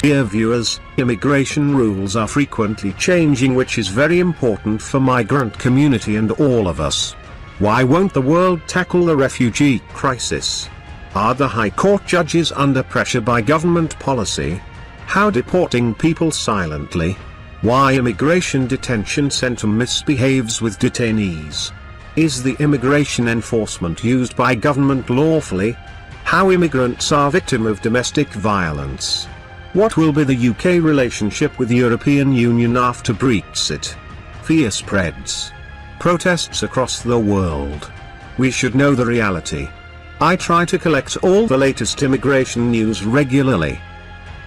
Dear viewers, immigration rules are frequently changing, which is very important for migrant community and all of us. Why won't the world tackle the refugee crisis? Are the High Court judges under pressure by government policy? How deporting people silently? Why immigration detention center misbehaves with detainees? Is the immigration enforcement used by government lawfully? How immigrants are victim of domestic violence? What will be the UK relationship with the European Union after Brexit? Fear spreads. Protests across the world. We should know the reality. I try to collect all the latest immigration news regularly.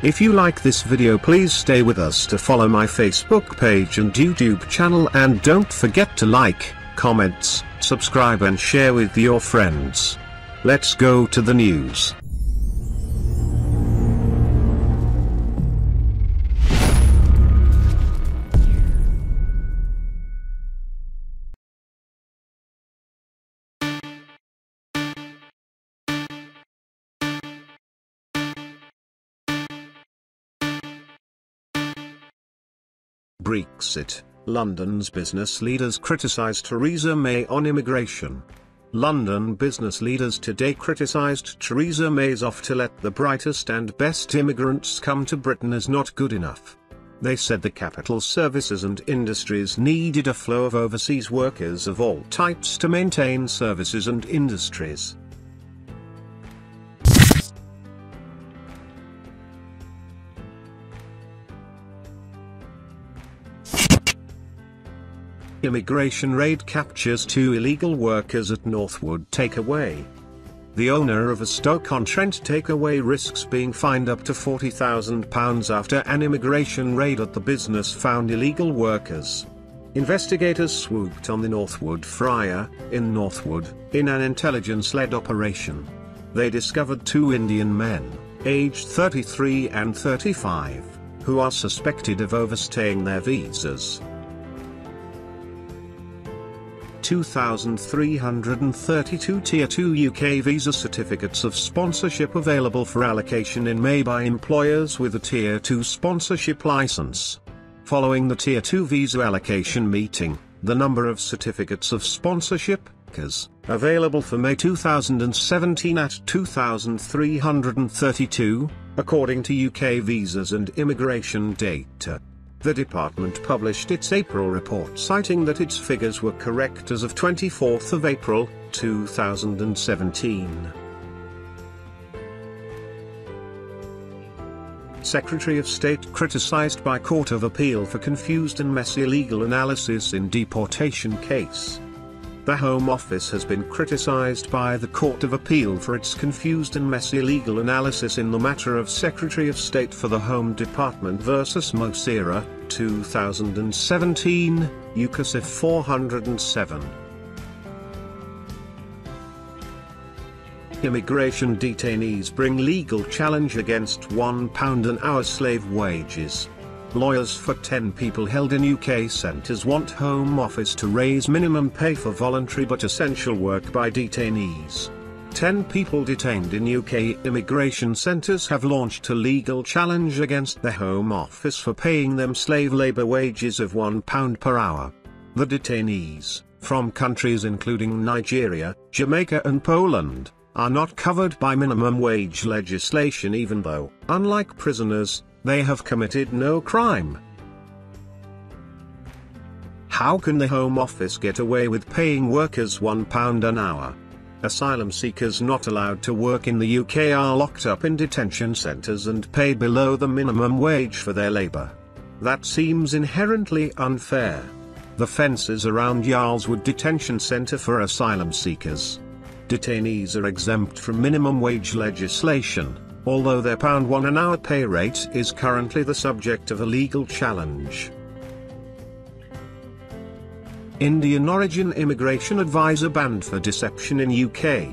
If you like this video, please stay with us to follow my Facebook page and YouTube channel, and don't forget to like, comment, subscribe and share with your friends. Let's go to the news. Brexit. London's business leaders criticise Theresa May on immigration. London business leaders today criticised Theresa May's offer to let the brightest and best immigrants come to Britain as not good enough. They said the capital's services and industries needed a flow of overseas workers of all types to maintain services and industries. Immigration raid captures 2 illegal workers at Northwood takeaway. The owner of a Stoke-on-Trent takeaway risks being fined up to £40,000 after an immigration raid at the business found illegal workers. Investigators swooped on the Northwood Friar, in Northwood, in an intelligence-led operation. They discovered 2 Indian men, aged 33 and 35, who are suspected of overstaying their visas. 2,332 Tier 2 UK visa certificates of sponsorship available for allocation in May by employers with a Tier 2 sponsorship license. Following the Tier 2 visa allocation meeting, the number of certificates of sponsorship available for May 2017 at 2,332, according to UK Visas and Immigration data. The department published its April report citing that its figures were correct as of 24th of April, 2017. Secretary of State criticised by Court of Appeal for confused and messy legal analysis in deportation case. The Home Office has been criticised by the Court of Appeal for its confused and messy legal analysis in the matter of Secretary of State for the Home Department vs. Mosira, 2017, UCASIF 407. Immigration detainees bring legal challenge against £1 an hour slave wages. Lawyers for 10 people held in UK centres want Home Office to raise minimum pay for voluntary but essential work by detainees. 10 people detained in UK immigration centres have launched a legal challenge against the Home Office for paying them slave labour wages of £1 per hour. The detainees, from countries including Nigeria, Jamaica and Poland, are not covered by minimum wage legislation, even though, unlike prisoners, they have committed no crime. How can the Home Office get away with paying workers £1 an hour? Asylum seekers not allowed to work in the UK are locked up in detention centres and paid below the minimum wage for their labour. That seems inherently unfair. The fences around Yarlswood Detention Centre for asylum seekers. Detainees are exempt from minimum wage legislation, although their £1 an hour pay rate is currently the subject of a legal challenge. Indian origin immigration advisor banned for deception in UK.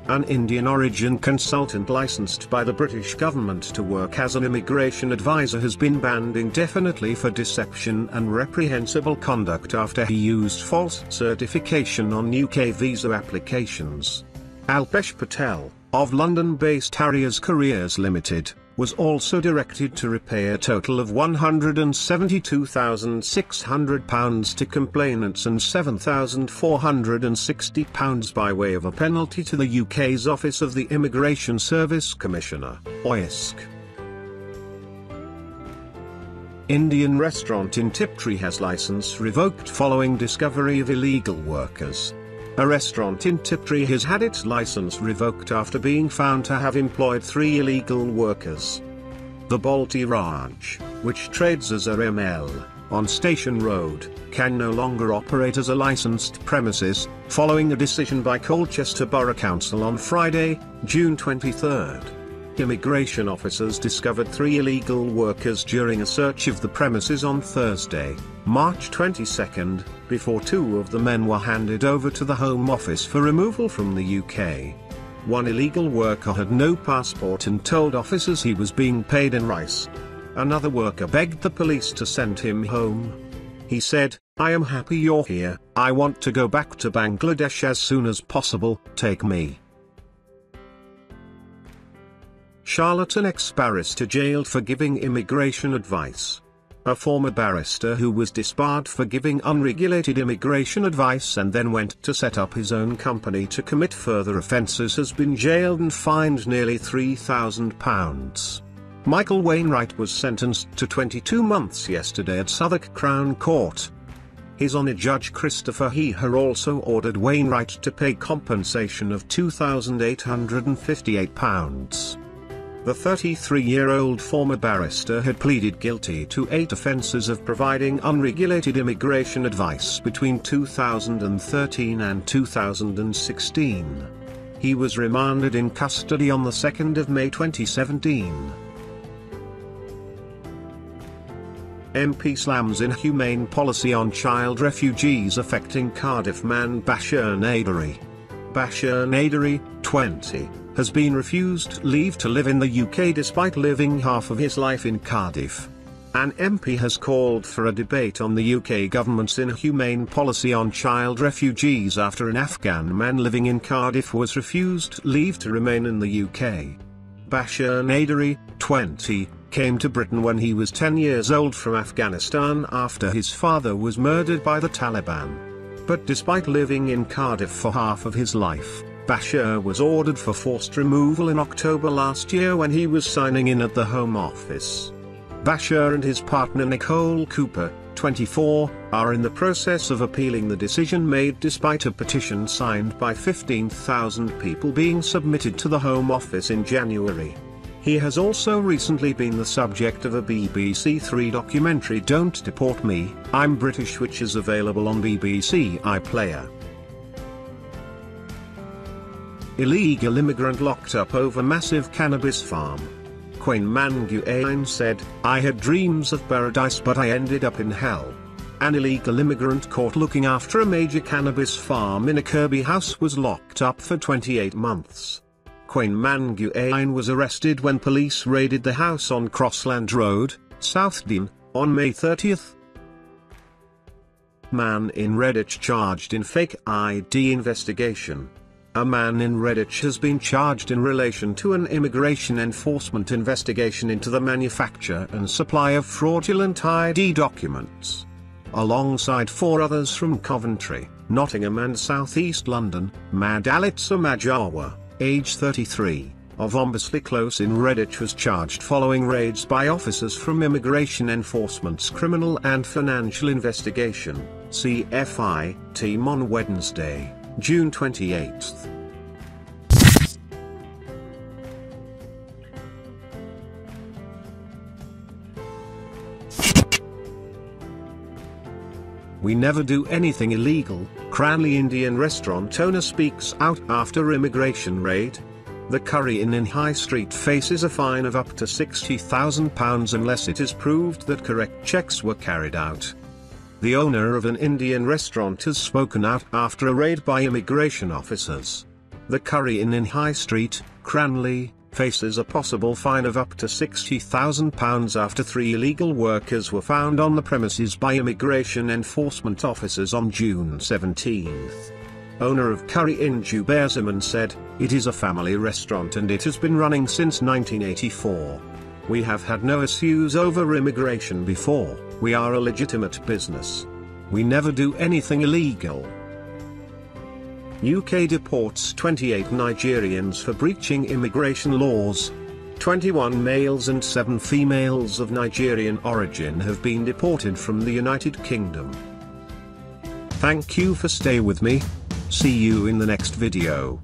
An Indian origin consultant licensed by the British government to work as an immigration advisor has been banned indefinitely for deception and reprehensible conduct after he used false certification on UK visa applications. Alpesh Patel, of London-based Harriers Careers Limited, was also directed to repay a total of £172,600 to complainants and £7,460 by way of a penalty to the UK's Office of the Immigration Service Commissioner, OISC. Indian restaurant in Tiptree has licence revoked following discovery of illegal workers. A restaurant in Tiptree has had its licence revoked after being found to have employed 3 illegal workers. The Balti Ranch, which trades as a RML, on Station Road, can no longer operate as a licensed premises, following a decision by Colchester Borough Council on Friday, June 23. Immigration officers discovered 3 illegal workers during a search of the premises on Thursday, March 22, before 2 of the men were handed over to the Home Office for removal from the UK. One illegal worker had no passport and told officers he was being paid in rice. Another worker begged the police to send him home. He said, "I am happy you're here, I want to go back to Bangladesh as soon as possible, take me." Charlatan ex-barrister jailed for giving immigration advice. A former barrister who was disbarred for giving unregulated immigration advice and then went to set up his own company to commit further offences has been jailed and fined nearly £3,000. Michael Wainwright was sentenced to 22 months yesterday at Southwark Crown Court. His Honour Judge Christopher Heher also ordered Wainwright to pay compensation of £2,858. The 33-year-old former barrister had pleaded guilty to 8 offences of providing unregulated immigration advice between 2013 and 2016. He was remanded in custody on the 2nd of May 2017. MP slams inhumane policy on child refugees affecting Cardiff man Bashir Nadery. Bashir Nadery, 20, has been refused leave to live in the UK despite living half of his life in Cardiff. An MP has called for a debate on the UK government's inhumane policy on child refugees after an Afghan man living in Cardiff was refused leave to remain in the UK. Bashir Nadery, 20, came to Britain when he was 10 years old from Afghanistan after his father was murdered by the Taliban. But despite living in Cardiff for half of his life, Bashir was ordered for forced removal in October last year when he was signing in at the Home Office. Bashir and his partner Nicole Cooper, 24, are in the process of appealing the decision made despite a petition signed by 15,000 people being submitted to the Home Office in January. He has also recently been the subject of a BBC Three documentary Don't Deport Me, I'm British, which is available on BBC iPlayer. Illegal immigrant locked up over massive cannabis farm. Queen Manguain said, "I had dreams of paradise but I ended up in hell." An illegal immigrant caught looking after a major cannabis farm in a Kirby house was locked up for 28 months. Queen Manguain was arrested when police raided the house on Crossland Road, South Dean, on May 30th. Man in Redditch charged in fake ID investigation. A man in Redditch has been charged in relation to an immigration enforcement investigation into the manufacture and supply of fraudulent ID documents. Alongside 4 others from Coventry, Nottingham and South East London, Madalitza Majawa, age 33, of Ombersley Close in Redditch was charged following raids by officers from Immigration Enforcement's Criminal and Financial Investigation, CFI, team on Wednesday, June 28. We never do anything illegal, Cranley Indian restaurant owner speaks out after immigration raid. The Curry Inn in High Street faces a fine of up to £60,000 unless it is proved that correct checks were carried out. The owner of an Indian restaurant has spoken out after a raid by immigration officers. The Curry Inn in High Street, Cranley, faces a possible fine of up to £60,000 after 3 illegal workers were found on the premises by immigration enforcement officers on June 17. Owner of Curry Inn Jubair Zaman said, "It is a family restaurant and it has been running since 1984. We have had no issues over immigration before. We are a legitimate business. We never do anything illegal. UK deports 28 Nigerians for breaching immigration laws. 21 males and 7 females of Nigerian origin have been deported from the United Kingdom. Thank you for staying with me. See you in the next video.